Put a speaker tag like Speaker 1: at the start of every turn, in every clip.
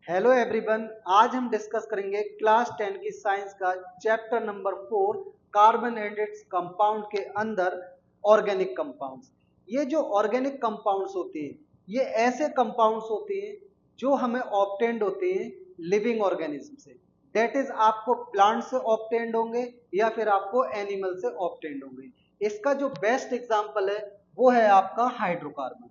Speaker 1: Hello everyone, आज हम discuss करेंगे क्लास 10 की साइंस का chapter number 4 carbon and its compound के अंदर ऑर्गेनिक कंपाउंड्स। ये जो ऑर्गेनिक कंपाउंड्स होते हैं ये ऐसे कंपाउंड्स होते हैं जो हमें ऑब्टेंड होते हैं लिविंग ऑर्गेनिज्म से। डेट इज आपको प्लांट से ऑब्टेंड होंगे या फिर आपको एनिमल से ऑब्टेंड होंगे। इसका जो बेस्ट एग्जांपल है वो है आपका हाइड्रोकार्बन।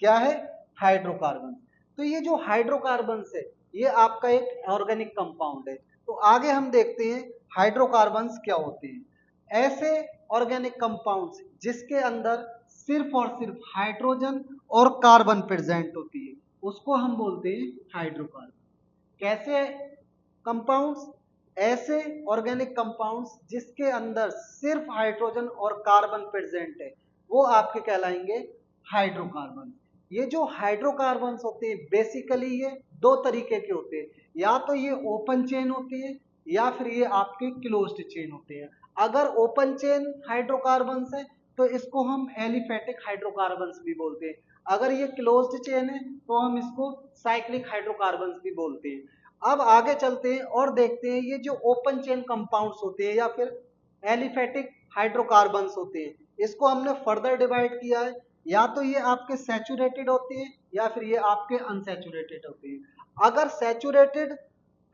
Speaker 1: क्या है? हाइड्रोकार्बन। तो ये जो हाइड्रोकार्बन्स है ये आपका एक ऑर्गेनिक कंपाउंड है। तो आगे हम देखते हैं हाइड्रोकार्बन्स क्या होते हैं। ऐसे ऑर्गेनिक कंपाउंड्स जिसके अंदर सिर्फ और सिर्फ हाइड्रोजन और कार्बन प्रेजेंट होती है उसको हम बोलते हैं हाइड्रोकार्बन। कैसे कंपाउंड्स? ऐसे ऑर्गेनिक कंपाउंड्स जिसके अंदर सिर्फ हाइड्रोजन और कार्बन प्रेजेंट है वो आपके कहलाएंगे हाइड्रोकार्बन। ये जो हाइड्रोकार्बन्स होते हैं बेसिकली ये दो तरीके के होते हैं, या तो ये ओपन चेन होती है या फिर ये आपके क्लोज्ड चेन होते हैं। अगर ओपन चेन हाइड्रोकार्बन्स है तो इसको हम एलिफेटिक हाइड्रोकार्बन्स भी बोलते हैं। अगर ये क्लोज्ड चेन है तो हम इसको साइक्लिक हाइड्रोकार्बन्स भी बोलते हैं। अब आगे चलते हैं और देखते हैं ये जो ओपन चेन कंपाउंड्स होते हैं या फिर एलिफेटिक हाइड्रोकार्बन्स होते हैं इसको हमने फर्दर डिवाइड किया है, या तो ये आपके सैचुरेटेड होते हैं या फिर ये आपके अनसैचुरेटेड होते हैं। अगर सैचुरेटेड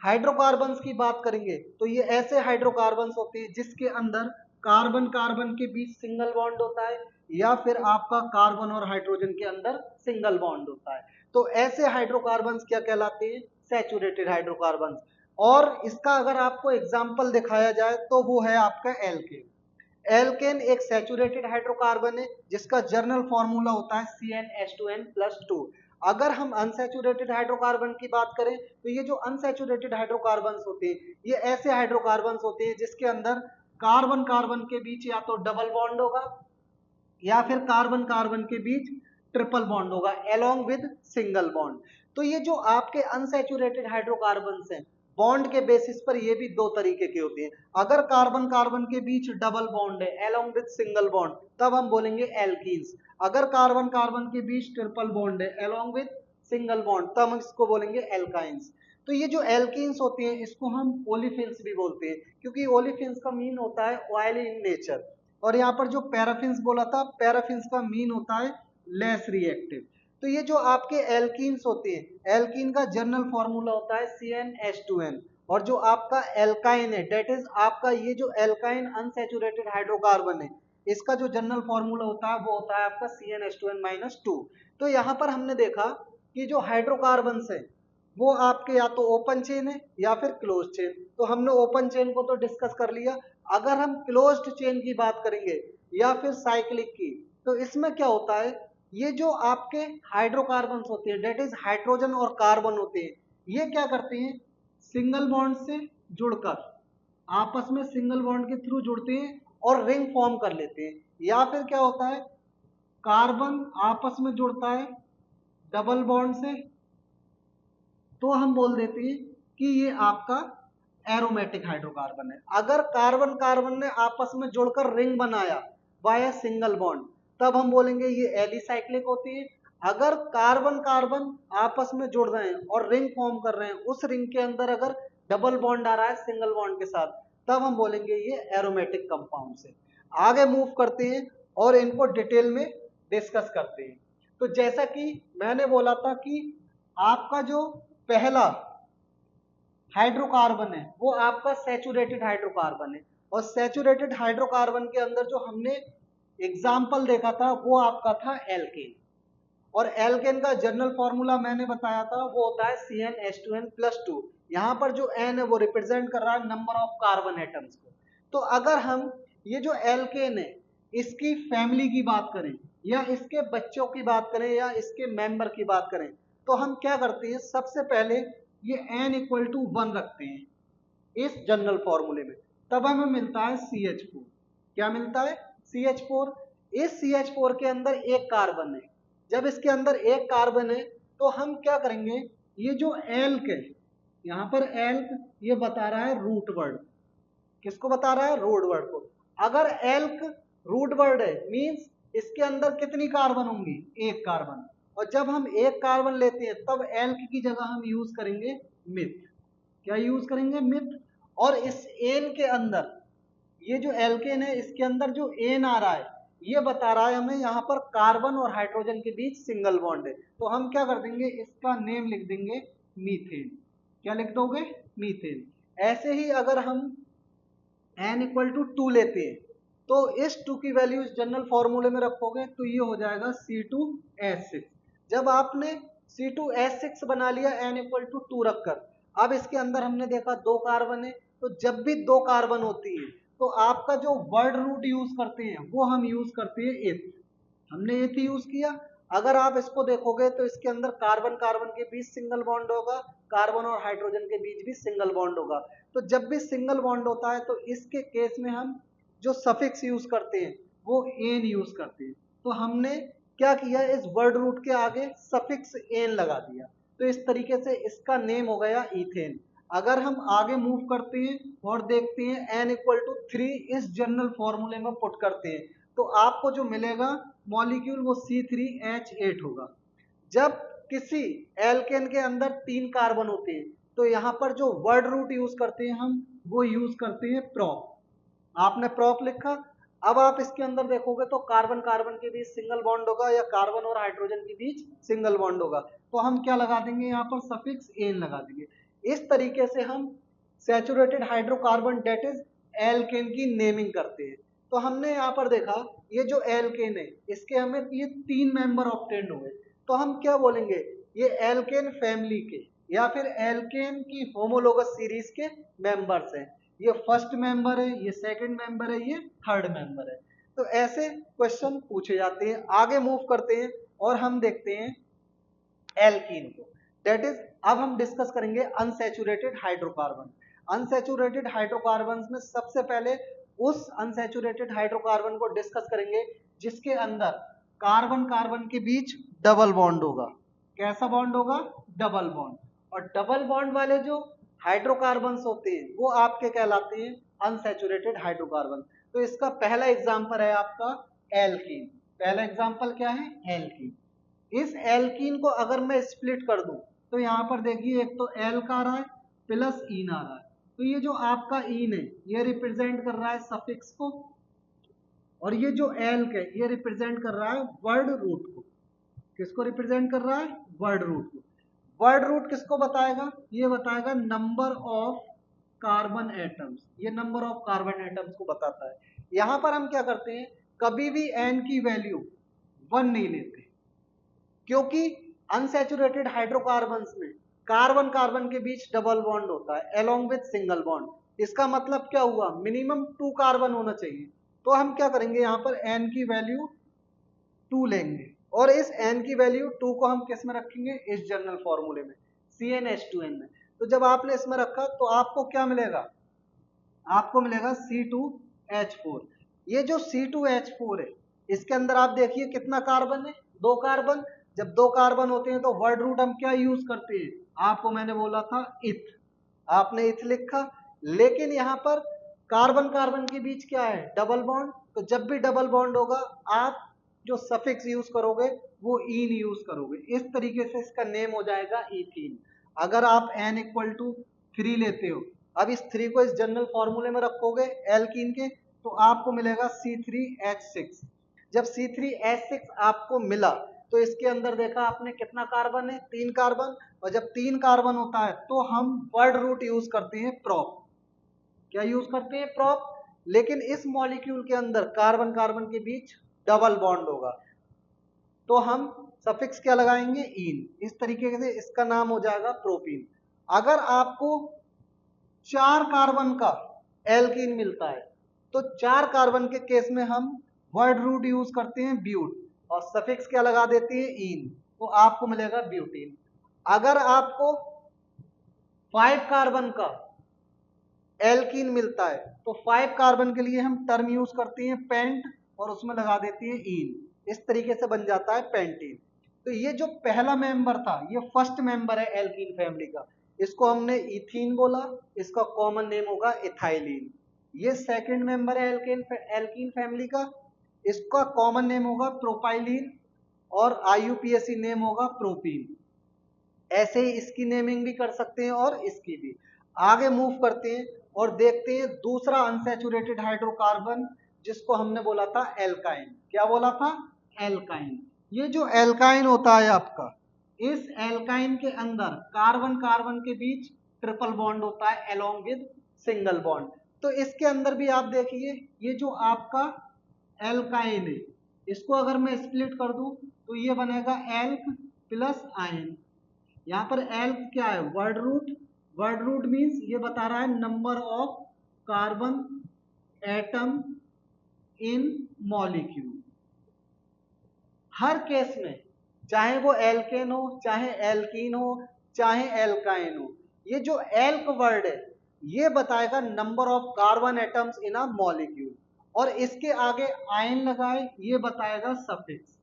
Speaker 1: हाइड्रोकार्बन्स की बात करेंगे तो ये ऐसे हाइड्रोकार्बन्स होते हैं जिसके अंदर कार्बन कार्बन के बीच सिंगल बॉन्ड होता है या फिर आपका कार्बन और हाइड्रोजन के अंदर सिंगल बॉन्ड होता है। तो ऐसे हाइड्रोकार्बन्स क्या कहलाते हैं? Saturated hydrocarbons. और इसका अगर आपको एग्जाम्पल दिखाया जाए तो वो है आपका एल्केन। एल्केन एक सैचुरेटेड हाइड्रोकार्बन है जिसका जर्नल फॉर्मूला होता है CnH2n+2। अगर हम अनसैचुरेटेड हाइड्रोकार्बन की बात करें तो ये जो अनसैचुरेटेड हाइड्रोकार्बन होते हैं ये ऐसे हाइड्रोकार्बन होते हैं जिसके अंदर कार्बन कार्बन के बीच या तो डबल बॉन्ड होगा या फिर कार्बन कार्बन के बीच ट्रिपल बॉन्ड होगा अलोंग विद सिंगल बॉन्ड। तो ये जो आपके अनसैचुरेटेड हाइड्रोकार्बन्स हैं बॉन्ड के बेसिस पर ये भी दो तरीके के होते हैं। अगर कार्बन कार्बन के बीच डबल बॉन्ड है अलोंग विद सिंगल बॉन्ड तब हम बोलेंगे एल्कीन्स। अगर कार्बन कार्बन के बीच ट्रिपल बॉन्ड है अलोंग विद सिंगल बॉन्ड तब हम इसको बोलेंगे एल्काइंस। तो ये जो एल्कीन्स होते हैं इसको हम ओलिफिन्स भी बोलते हैं क्योंकि ओलिफिन्स का मीन होता है ऑयली इन नेचर। और यहाँ पर जो पैराफिन्स बोला था पैराफिन्स का मीन होता है लेस रिएक्टिव। तो ये जो आपके एल्कीन्स होते हैं एल्कीन का जनरल फॉर्मूला होता है CnH2n। और जो आपका एल्काइन है डेट इज आपका ये जो एल्काइन अनसैचुरेटेड हाइड्रोकार्बन है इसका जो जनरल फॉर्मूला होता है वो होता है आपका CnH2n-2। तो यहाँ पर हमने देखा कि जो हाइड्रोकार्बन्स है वो आपके या तो ओपन चेन है या फिर क्लोज चेन। तो हमने ओपन चेन को तो डिस्कस कर लिया। अगर हम क्लोज्ड चेन की बात करेंगे या फिर साइक्लिक की तो इसमें क्या होता है ये जो आपके हाइड्रोकार्बन्स होते हैं डेट इज हाइड्रोजन और कार्बन होते हैं ये क्या करते हैं सिंगल बॉन्ड से जुड़कर आपस में सिंगल बॉन्ड के थ्रू जुड़ते हैं और रिंग फॉर्म कर लेते हैं। या फिर क्या होता है कार्बन आपस में जुड़ता है डबल बॉन्ड से तो हम बोल देते हैं कि ये आपका एरोमेटिक हाइड्रोकार्बन है। अगर कार्बन कार्बन ने आपस में जुड़कर रिंग बनाया वाया सिंगल बॉन्ड तब हम बोलेंगे ये एलिसाइक्लिक होती है। अगर कार्बन कार्बन आपस में जुड़ रहे हैं और रिंग फॉर्म कर रहे हैं उस रिंग के अंदर अगर डबल बॉन्ड आ रहा है सिंगल बॉन्ड के साथ तब हम बोलेंगे ये एरोमेटिक कंपाउंड है। आगे मूव करते हैं और इनको डिटेल में डिस्कस करते हैं। तो जैसा कि मैंने बोला था कि आपका जो पहला हाइड्रोकार्बन है वो आपका सैचुरेटेड हाइड्रोकार्बन है। और सैचुरेटेड हाइड्रोकार्बन के अंदर जो हमने एग्जाम्पल देखा था वो आपका था एल्केन। और एल्केन का जनरल फॉर्मूला मैंने बताया था वो होता है CnH2n+2। यहाँ पर जो N है वो रिप्रेजेंट कर रहा है नंबर ऑफ कार्बन एटम्स को। तो अगर हम ये जो एल्केन है इसकी फैमिली की बात करें या इसके बच्चों की बात करें या इसके मेंबर की बात करें तो हम क्या करते हैं सबसे पहले ये N=1 रखते हैं इस जनरल फॉर्मूले में। तब हमें मिलता है CH4। क्या मिलता है? CH4। इस CH4 के अंदर एक कार्बन है। जब इसके अंदर एक कार्बन है तो हम क्या करेंगे ये जो एल्क है यहाँ पर एल्क ये बता रहा है रूट वर्ड। किसको बता रहा है? रूट वर्ड को। अगर एल्क रूट वर्ड है मींस इसके अंदर कितनी कार्बन होंगी? एक कार्बन। और जब हम एक कार्बन लेते हैं तब एल्क की जगह हम यूज करेंगे मिथ। क्या यूज करेंगे? मिथ। और इस एन के अंदर, ये जो एल्केन है इसके अंदर जो एन आ रहा है ये बता रहा है हमें यहाँ पर कार्बन और हाइड्रोजन के बीच सिंगल बॉन्ड है। तो हम क्या कर देंगे, इसका नेम लिख देंगे मीथेन। क्या लिख दोगे? मीथेन। ऐसे ही अगर हम n इक्वल टू 2 लेते हैं तो इस 2 की वैल्यू इस जनरल फॉर्मूले में रखोगे तो ये हो जाएगा C2H6। जब आपने C2H6 बना लिया n इक्वल टू 2 रखकर, अब इसके अंदर हमने देखा दो कार्बन है, तो जब भी दो कार्बन होती है तो आपका जो वर्ड रूट यूज करते हैं वो हम यूज करते हैं एथ। हमने एथ यूज किया। अगर आप इसको देखोगे तो इसके अंदर कार्बन कार्बन के बीच सिंगल बॉन्ड होगा, कार्बन और हाइड्रोजन के बीच भी सिंगल बॉन्ड होगा। तो जब भी सिंगल बॉन्ड होता है तो इसके केस में हम जो सफिक्स यूज करते हैं वो एन यूज करते हैं। तो हमने क्या किया, इस वर्ड रूट के आगे सफिक्स एन लगा दिया। तो इस तरीके से इसका नेम हो गया इथेन। अगर हम आगे मूव करते हैं और देखते हैं n इक्वल टू 3 इस जनरल फॉर्मूले में पुट करते हैं तो आपको जो मिलेगा मॉलिक्यूल वो C3H8 होगा। जब किसी एल्केन के अंदर 3 कार्बन होते हैं तो यहाँ पर जो वर्ड रूट यूज करते हैं हम वो यूज करते हैं प्रोप। आपने प्रोप लिखा। अब आप इसके अंदर देखोगे तो कार्बन कार्बन के बीच सिंगल बॉन्ड होगा या कार्बन और हाइड्रोजन के बीच सिंगल बॉन्ड होगा। तो हम क्या लगा देंगे, यहाँ पर सफिक्स एन लगा देंगे। इस तरीके से हम saturated hydrocarbon that is alkane की नेमिंग करते हैं। तो हमने यहाँ पर देखा ये जो एल्केन है इसके हमें ये 3 मेंबर ऑब्टेन्ड हुए। तो हम क्या बोलेंगे, ये एल्केन फैमिली के या फिर एल्केन की होमोलोगस सीरीज के मेंबर्स हैं। ये फर्स्ट मेंबर है, ये सेकंड मेंबर है, ये थर्ड मेंबर है। तो ऐसे क्वेश्चन पूछे जाते हैं। आगे मूव करते हैं और हम देखते हैं एल्कीन को। दैट इज अब हम डिस्कस करेंगे अनसैचुरेटेड हाइड्रोकार्बन। अनसैचुरेटेड हाइड्रोकार्बन में सबसे पहले उस अनसैचुरेटेड हाइड्रोकार्बन को डिस्कस करेंगे जिसके अंदर कार्बन कार्बन के बीच डबल बॉन्ड होगा। कैसा बॉन्ड होगा? Double bond. और डबल बॉन्ड वाले जो हाइड्रोकार्बन्स होते हैं वो आपके कहलाते हैं अनसैचुरेटेड हाइड्रोकार्बन। तो इसका पहला एग्जांपल है आपका एल्कीन। पहला एग्जांपल क्या है? एल्कीन। इस एल्कीन को अगर मैं स्प्लिट कर दूं तो यहां पर देखिए एक तो एल्क आ रहा है प्लस ईन आ रहा है। तो ये जो आपका ईन है ये रिप्रेजेंट कर रहा है सफिक्स को, और ये जो एल्क है ये रिप्रेजेंट कर रहा है वर्ड रूट को। किसको रिप्रेजेंट कर रहा है? वर्ड रूट को। वर्ड रूट किसको बताएगा? ये बताएगा नंबर ऑफ कार्बन एटम्स। ये नंबर ऑफ कार्बन एटम्स को बताता है। यहां पर हम क्या करते हैं, कभी भी एन की वैल्यू 1 नहीं लेते, क्योंकि अनसैचुरेटेड हाइड्रोकार्बन्स में कार्बन कार्बन के बीच डबल बॉन्ड होता है अलोंग विद सिंगल बॉन्ड। इसका मतलब क्या हुआ, मिनिमम 2 कार्बन होना चाहिए। तो हम क्या करेंगे, यहाँ पर n की वैल्यू 2 लेंगे और इस n की वैल्यू 2 को हम किस में रखेंगे, इस जनरल फॉर्मूले में CnH2n में। तो जब आपने इसमें रखा तो आपको क्या मिलेगा, आपको मिलेगा C2H4। ये जो C2H4 है इसके अंदर आप देखिए कितना कार्बन है, 2 कार्बन। जब 2 कार्बन होते हैं तो वर्ड रूट हम क्या यूज करते हैं, आपको मैंने बोला था इथ। आपने इथ लिखा, लेकिन यहाँ पर कार्बन कार्बन के बीच क्या है, डबल बॉन्ड। तो जब भी डबल बॉन्ड होगा आप जो सफिक्स यूज करोगे वो ईन यूज करोगे। इस तरीके से इसका नेम हो जाएगा इथीन। अगर आप n इक्वल टू 3 लेते हो, अब इस 3 को इस जनरल फॉर्मूले में रखोगे एल्कीन के, तो आपको मिलेगा C3H6। जब C3H6 आपको मिला तो इसके अंदर देखा आपने कितना कार्बन है, 3 कार्बन। और जब 3 कार्बन होता है तो हम वर्ड रूट यूज करते हैं प्रोप। क्या यूज करते हैं, प्रोप। लेकिन इस मॉलिक्यूल के अंदर कार्बन कार्बन के बीच डबल बॉन्ड होगा तो हम सफिक्स क्या लगाएंगे, ईन। इस तरीके से इसका नाम हो जाएगा प्रोपीन। अगर आपको 4 कार्बन का एल्कीन मिलता है तो 4 कार्बन के केस में हम वर्ड रूट यूज करते हैं ब्यूट और सफिक्स क्या लगा देते हैं, ईन। तो आपको मिलेगा ब्यूटीन। अगर आपको 5 कार्बन का एल्कीन मिलता है तो 5 कार्बन के लिए हम टर्म यूज करते हैं पेंट और उसमें लगा देते हैं ईन। इस तरीके से बन जाता है पेंटीन। तो ये जो पहला मेंबर था ये फर्स्ट मेंबर है एल्कीन फैमिली का, इसको हमने इथीन बोला। इसका कॉमन नेम होगा इथाइलिन। ये सेकंड मेंबर है एल्कीन फैमिली का, इसका कॉमन नेम होगा प्रोपाइलिन। और IUPAC नेम होगा प्रोपीन। ऐसे ही इसकी नेमिंग भी कर सकते हैं और इसकी भी। आगे मूव करते हैं और देखते हैं दूसरा अनसैचुरेटेड हाइड्रोकार्बन जिसको हमने बोला था एल्काइन। क्या बोला था? एल्काइन। ये जो एल्काइन होता है आपका, इस एल्काइन के अंदर कार्बन कार्बन के बीच ट्रिपल बॉन्ड होता है अलोंग विद सिंगल बॉन्ड। तो इसके अंदर भी आप देखिए, ये जो आपका एल्काइन है, इसको अगर मैं स्प्लिट कर दूं तो ये बनेगा एल्क प्लस आयन। यहाँ पर एल्क क्या है? Word root. Word root means ये बता रहा है number of carbon atom in molecule. Her case में, चाहे वो एल्केन हो, चाहे एल्कीन हो, चाहे एल्काइन हो, ये जो एल्क वर्ड है ये बताएगा number of carbon atoms in a molecule, और इसके आगे आयन लगाए ये बताएगा सफिक्स।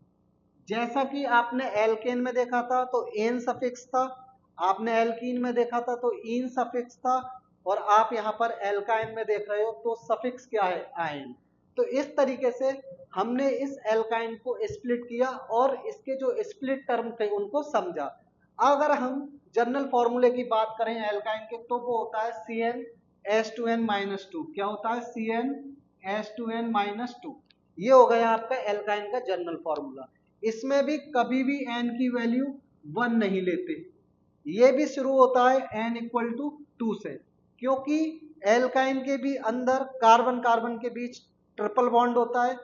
Speaker 1: जैसा कि आपने एल्केन में देखा था तो एन सफिक्स था, आपने एल्कीन में देखा था तो इन सफिक्स था, और आप यहाँ पर एल्काइन में देख रहे हो तो सफिक्स क्या है? आयन। तो इस तरीके से हमने इस एल्काइन को स्प्लिट किया और इसके जो स्प्लिट टर्म थे उनको समझा। अगर हम जनरल फॉर्मूले की बात करें एल्काइन के तो वो होता है CnH2n-2। क्या होता है? CnH2n-2। ये हो गया आपका एल्काइन का जनरल फॉर्मूला। इसमें भी कभी भी n की वैल्यू 1 नहीं लेते। ये भी शुरू होता है n = 2 से, क्योंकि एल्काइन के भी अंदर कार्बन कार्बन के बीच ट्रिपल बॉन्ड होता है।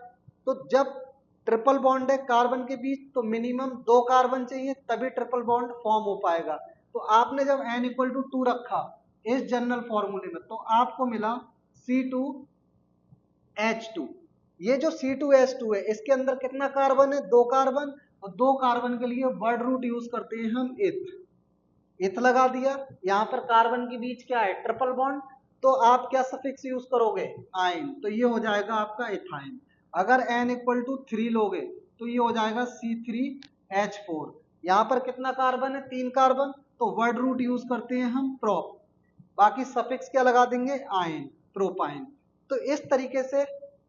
Speaker 1: तो जब ट्रिपल बॉन्ड है कार्बन के बीच तो मिनिमम 2 कार्बन चाहिए तभी ट्रिपल बॉन्ड फॉर्म हो पाएगा। तो आपने जब n = 2 रखा इस जनरल फॉर्मूले में तो आपको मिला C2H2। ये जो C2H2 है इसके अंदर कितना कार्बन है? 2 कार्बन, और 2 कार्बन के लिए वर्ड रूट यूज करते हैं हम इथ लगा दिया। यहाँ पर कार्बन के बीच क्या है? Triple bond. तो आप क्या सफिक्स यूज करोगे? आयन। तो ये हो जाएगा आपका इथाइन। अगर n = 3 लोगे तो ये हो जाएगा C3H4। यहाँ पर कितना कार्बन है? 3 कार्बन, तो वर्ड रूट यूज करते हैं हम प्रोप, बाकी सफिक्स क्या लगा देंगे? Ion, propyne. तो इस तरीके से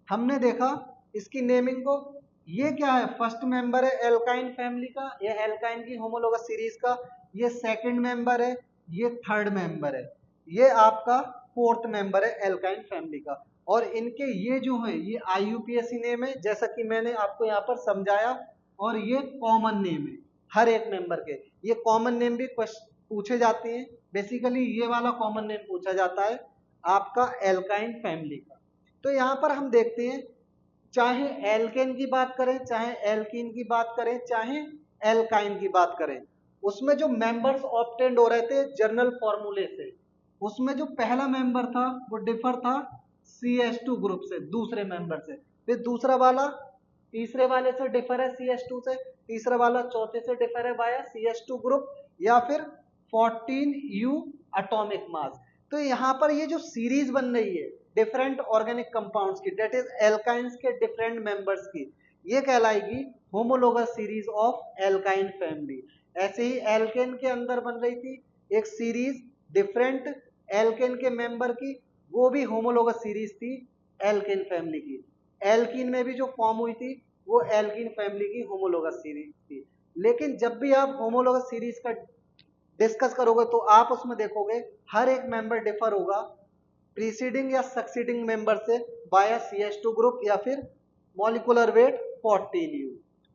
Speaker 1: हमने देखा इसकी नेमिंग को। ये क्या है? फर्स्ट मेंबर है एल्काइन फैमिली का, ये एल्काइन की होमोलोगस सीरीज का। ये सेकंड मेंबर है, ये थर्ड मेंबर है, ये आपका फोर्थ मेंबर है एल्काइन फैमिली का। और इनके ये जो है ये IUPAC नेम है जैसा कि मैंने आपको यहाँ पर समझाया, और ये कॉमन नेम है हर एक मेंबर के। ये कॉमन नेम भी पूछे जाते हैं। बेसिकली ये वाला कॉमन नेम पूछा जाता है आपका एल्काइन फैमिली का। तो यहाँ पर हम देखते हैं चाहे एल्केन की बात करें, चाहे एल्कीन की बात करें, चाहे एल्काइन की बात करें, उसमें जो मेंबर्स ऑब्टेंड हो रहे थे जनरल फॉर्मूले से, उसमें जो पहला मेंबर था वो डिफर था CH2 ग्रुप से, दूसरे मेंबर से। फिर दूसरा वाला तीसरे वाले से डिफर है CH2 से, तीसरा वाला चौथे से डिफर है बाय CH2 ग्रुप, या फिर 14U एटॉमिक मास। तो यहाँ पर ये जो सीरीज बन रही है डिफरेंट ऑर्गेनिक कंपाउंड्स की, डेट इज एल्काइंस के डिफरेंट मेंबर्स की, ये कहलाएगी homologous series of alkyne family. ऐसे ही एल्केन के अंदर बन रही थी एक सीरीज डिफरेंट एल्केन के मेंबर की, वो भी होमोलोगस सीरीज थी एल्केन फैमिली की। एल्कीन में भी जो फॉर्म हुई थी वो एल्कीन फैमिली की होमोलोगस सीरीज थी। लेकिन जब भी आप होमोलोगस सीरीज का डिस्कस करोगे तो आप उसमें देखोगे हर एक मेंबर डिफर होगा प्रीसीडिंग या सक्सीडिंग मेंबर से बाय CH2 ग्रुप या फिर मॉलिक्यूलर वेट 14U।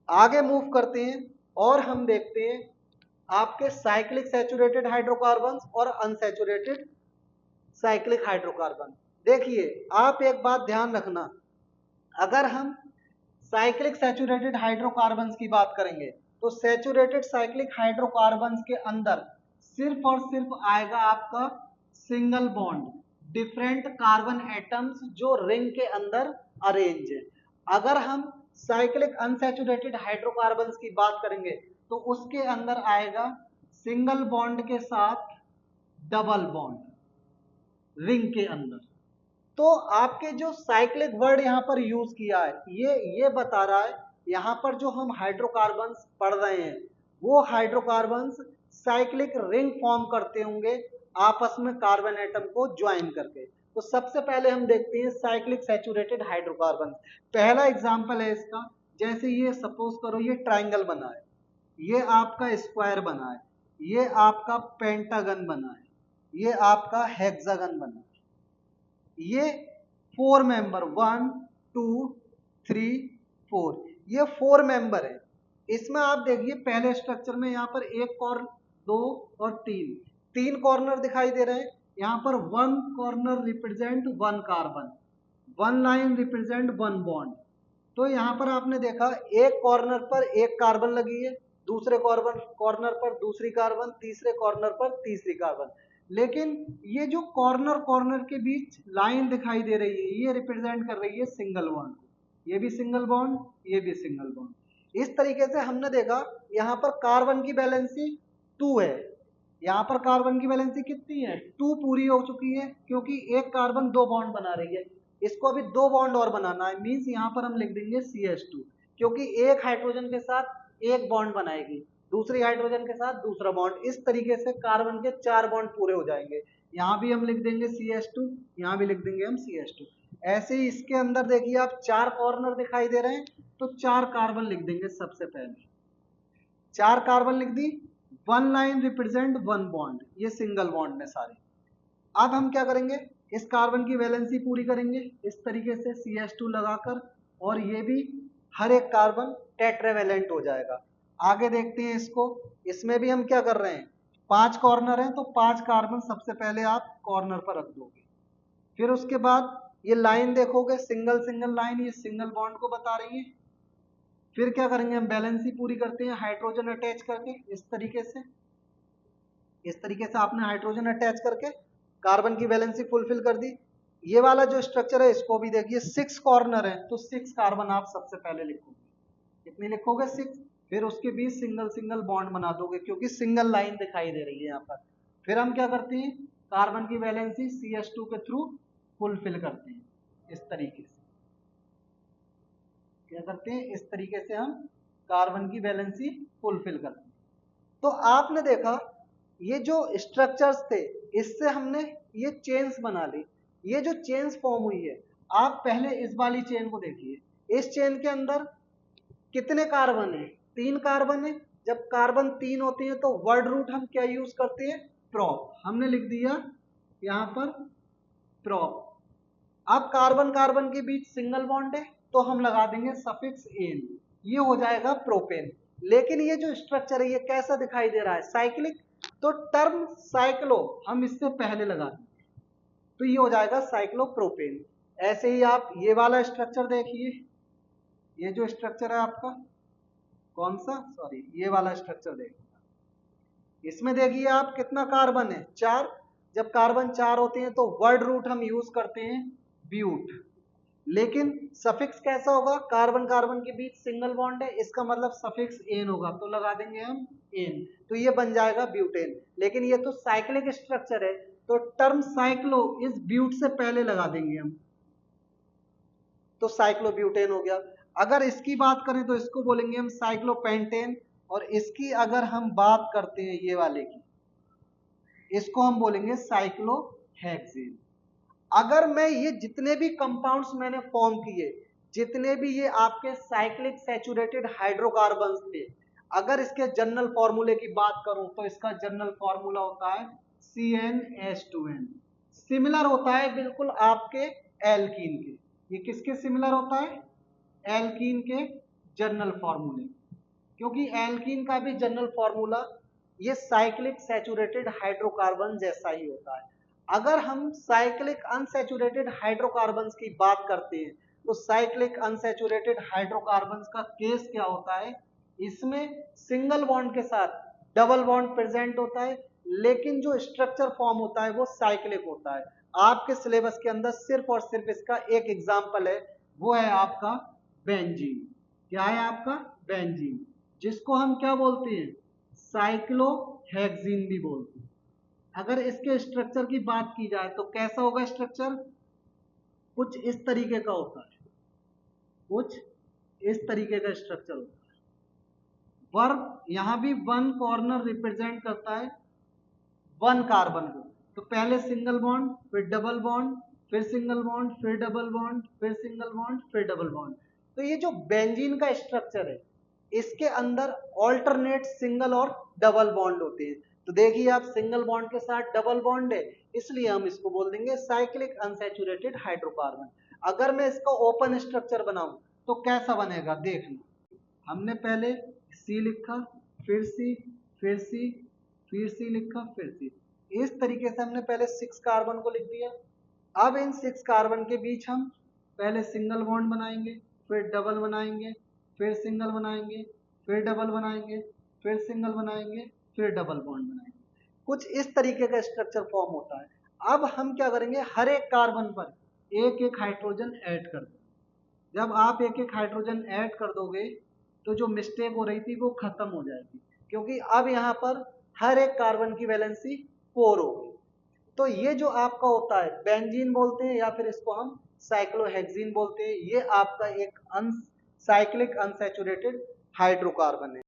Speaker 1: आगे मूव करते हैं और हम देखते हैं आपके साइक्लिक सैचुरेटेड हाइड्रोकार्बन और अनसैचुरेटेड साइक्लिक हाइड्रोकार्बन। देखिए आप एक बात ध्यान रखना, अगर हम साइक्लिक सैचुरेटेड हाइड्रोकार्बन्स की बात करेंगे तो सैचुरेटेड साइक्लिक हाइड्रोकार्बन्स के अंदर सिर्फ और सिर्फ आएगा आपका single bond, different carbon atoms जो रिंग के अंदर अरेंज है। अगर हम साइक्लिक अनसैचुरेटेड हाइड्रोकार्बन्स की बात करेंगे तो उसके अंदर आएगा सिंगल बॉन्ड के साथ डबल बॉन्ड रिंग के अंदर। तो आपके जो साइक्लिक वर्ड यहाँ पर यूज किया है ये बता रहा है यहाँ पर जो हम हाइड्रोकार्बन्स पढ़ रहे हैं वो हाइड्रोकार्बन्स साइक्लिक रिंग फॉर्म करते होंगे आपस में कार्बन एटम को ज्वाइन करके। तो सबसे पहले हम देखते हैं साइक्लिक सैचुरेटेड हाइड्रोकार्बन। पहला एग्जांपल है इसका जैसे ये सपोज करो ये ट्राइंगल बना है, ये आपका स्क्वायर बना है, ये आपका पेंटागन बना है, ये आपका हेक्सागन बना है। ये 4 मेंबर 1 2 3 4, ये 4 मेंबर है। इसमें आप देखिए पहले स्ट्रक्चर में यहाँ पर एक कॉर्नर, दो और तीन कॉर्नर दिखाई दे रहे हैं। यहाँ पर 1 corner represent 1 carbon, 1 line represent 1 bond. तो यहाँ पर आपने देखा एक कॉर्नर पर एक कार्बन लगी है, दूसरे कॉर्नर पर दूसरी कार्बन, तीसरे कॉर्नर पर तीसरी कार्बन। लेकिन ये जो कॉर्नर कॉर्नर के बीच लाइन दिखाई दे रही है, ये रिप्रेजेंट कर रही है सिंगल बॉन्ड को। ये भी सिंगल बॉन्ड, ये भी सिंगल बॉन्ड। इस तरीके से हमने देखा यहाँ पर कार्बन की वैलेंसी 2 है। यहाँ पर कार्बन की वैलेंसी कितनी है? 2 पूरी हो चुकी है, क्योंकि एक कार्बन 2 बॉन्ड बना रही है। इसको अभी 2 बॉन्ड और बनाना है, मीन्स यहाँ पर हम लिख देंगे CH2, क्योंकि एक हाइड्रोजन के साथ एक बॉन्ड बनाएगी, दूसरी हाइड्रोजन के साथ दूसरा बॉन्ड। इस तरीके से कार्बन के 4 बॉन्ड पूरे हो जाएंगे। यहाँ भी हम लिख देंगे CH2, यहाँ भी लिख देंगे हम CH2। ऐसे ही इसके अंदर देखिए आप 4 कॉर्नर दिखाई दे रहे हैं, तो 4 कार्बन लिख देंगे। सबसे पहले 4 कार्बन लिख दी, 1 लाइन रिप्रेजेंट 1 बॉन्ड, ये सिंगल बॉन्ड में सारे। अब हम क्या करेंगे, इस कार्बन की वैलेंसी पूरी करेंगे इस तरीके से CH2 लगाकर, और ये भी हर एक कार्बन टेट्रावैलेंट हो जाएगा। आगे देखते हैं इसको। इसमें भी हम क्या कर रहे हैं, 5 कॉर्नर हैं, तो 5 कार्बन सबसे पहले आप कॉर्नर पर रख दोगे। फिर उसके बाद ये लाइन देखोगे, सिंगल सिंगल लाइन, ये सिंगल बॉन्ड को बता रही है। फिर क्या करेंगे, हम बैलेंस ही पूरी करते हैं हाइड्रोजन अटैच करके। इस तरीके से आपने हाइड्रोजन अटैच करके कार्बन की वैलेंसी फुलफिल कर दी। ये वाला जो स्ट्रक्चर है इसको भी देखिए, 6 कॉर्नर है, तो 6 कार्बन आप सबसे पहले लिखोगे। कितनी लिखोगे? 6। फिर उसके बीच सिंगल सिंगल बॉन्ड बना दोगे, क्योंकि सिंगल लाइन दिखाई दे रही है यहाँ पर। फिर हम क्या करते हैं, कार्बन की वैलेंसी CH2 के थ्रू फुलफिल करते हैं। इस तरीके से क्या करते हैं, इस तरीके से हम कार्बन की वैलेंसी फुलफिल करते हैं। तो आपने देखा ये जो स्ट्रक्चर्स थे, इससे हमने ये चेन्स बना ली। ये जो चेन्स फॉर्म हुई है, आप पहले इस वाली चेन को देखिए। इस चेन के अंदर कितने कार्बन है? 3 कार्बन है। जब कार्बन 3 होते हैं तो वर्ड रूट हम क्या यूज करते हैं? प्रोप। हमने लिख दिया यहाँ पर प्रोप। अब कार्बन कार्बन के बीच सिंगल बॉन्ड है, तो हम लगा देंगे सफिक्स एन, ये हो जाएगा प्रोपेन। लेकिन ये जो स्ट्रक्चर है ये कैसा दिखाई दे रहा है? साइक्लिक। तो टर्म साइक्लो हम इससे पहले लगा देंगे, तो ये हो जाएगा साइक्लोप्रोपेन। ऐसे ही आप ये वाला स्ट्रक्चर देखिए। ये जो स्ट्रक्चर है आपका कौन सा, सॉरी, ये वाला स्ट्रक्चर देखिए। इसमें देखिए आप कितना कार्बन है? 4। जब कार्बन 4 होते हैं तो वर्ड रूट हम यूज करते हैं ब्यूट। लेकिन सफिक्स कैसा होगा? कार्बन कार्बन के बीच सिंगल बॉन्ड है, इसका मतलब सफिक्स एन होगा, तो लगा देंगे हम एन, तो ये बन जाएगा ब्यूटेन। लेकिन ये तो साइक्लिक स्ट्रक्चर है, तो टर्म साइक्लो इस ब्यूट से पहले लगा देंगे हम, तो साइक्लोब्यूटेन हो गया। अगर इसकी बात करें तो इसको बोलेंगे हम साइक्लोपेंटेन, और इसकी अगर हम बात करते हैं ये वाले की, इसको हम बोलेंगे साइक्लोहेक्सेन। अगर मैं ये जितने भी कंपाउंड्स मैंने फॉर्म किए, जितने भी ये आपके साइक्लिक सैचुरेटेड हाइड्रोकार्बन्स थे, अगर इसके जनरल फॉर्मूले की बात करूं तो इसका जनरल फॉर्मूला होता है CnH2n। सिमिलर होता है बिल्कुल आपके एल्कीन के। ये किसके सिमिलर होता है? एल्कीन के जनरल फॉर्मूले। क्योंकि एल्कीन का भी जनरल फॉर्मूला ये साइक्लिक सैचुरेटेड हाइड्रोकार्बन जैसा ही होता है। अगर हम साइक्लिक अनसैचुरेटेड हाइड्रोकार्बन्स की बात करते हैं, तो साइक्लिक अनसैचुरेटेड हाइड्रोकार्बन्स का केस क्या होता है? इसमें सिंगल बॉन्ड के साथ डबल बॉन्ड प्रेजेंट होता है, लेकिन जो स्ट्रक्चर फॉर्म होता है वो साइक्लिक होता है। आपके सिलेबस के अंदर सिर्फ और सिर्फ इसका एक एग्जाम्पल है, वो है आपका बेंजीन। क्या है आपका? बेंजीन, जिसको हम क्या बोलते हैं? साइक्लोहेक्सीन भी बोलते हैं। अगर इसके स्ट्रक्चर की बात की जाए तो कैसा होगा स्ट्रक्चर? कुछ इस तरीके का होता है, कुछ इस तरीके का स्ट्रक्चर होता है। वर्ब यहां भी 1 कॉर्नर रिप्रेजेंट करता है 1 कार्बन को, तो पहले सिंगल बॉन्ड, फिर डबल बॉन्ड, फिर सिंगल बॉन्ड, फिर डबल बॉन्ड, फिर सिंगल बॉन्ड, फिर डबल बॉन्ड। तो ये जो बेंजीन का स्ट्रक्चर है, इसके अंदर ऑल्टरनेट सिंगल और डबल बॉन्ड होते हैं। तो देखिए आप, सिंगल बॉन्ड के साथ डबल बॉन्ड है, इसलिए हम इसको बोल देंगे साइक्लिक अनसैचुरेटेड हाइड्रोकार्बन। अगर मैं इसका ओपन स्ट्रक्चर बनाऊं तो कैसा बनेगा, देखना। हमने पहले सी लिखा, फिर सी, फिर सी, फिर सी लिखा, फिर सी। इस तरीके से हमने पहले 6 कार्बन को लिख दिया। अब इन 6 कार्बन के बीच हम पहले सिंगल बॉन्ड बनाएंगे, फिर डबल बनाएंगे, फिर सिंगल बनाएंगे, फिर डबल बनाएंगे, फिर सिंगल बनाएंगे, फिर डबल बॉन्ड बनाएंगे। कुछ इस तरीके का स्ट्रक्चर फॉर्म होता है। अब हम क्या करेंगे, हर एक कार्बन पर एक एक हाइड्रोजन ऐड कर देंगे। जब आप एक एक हाइड्रोजन ऐड कर दोगे तो जो मिस्टेक हो रही थी वो खत्म हो जाएगी, क्योंकि अब यहाँ पर हर एक कार्बन की वैलेंसी 4 होगी। तो ये जो आपका होता है बेंजीन बोलते हैं, या फिर इसको हम साइक्लोहेक्सीन बोलते हैं। ये आपका एक साइक्लिक अनसैचुरेटेड हाइड्रोकार्बन है।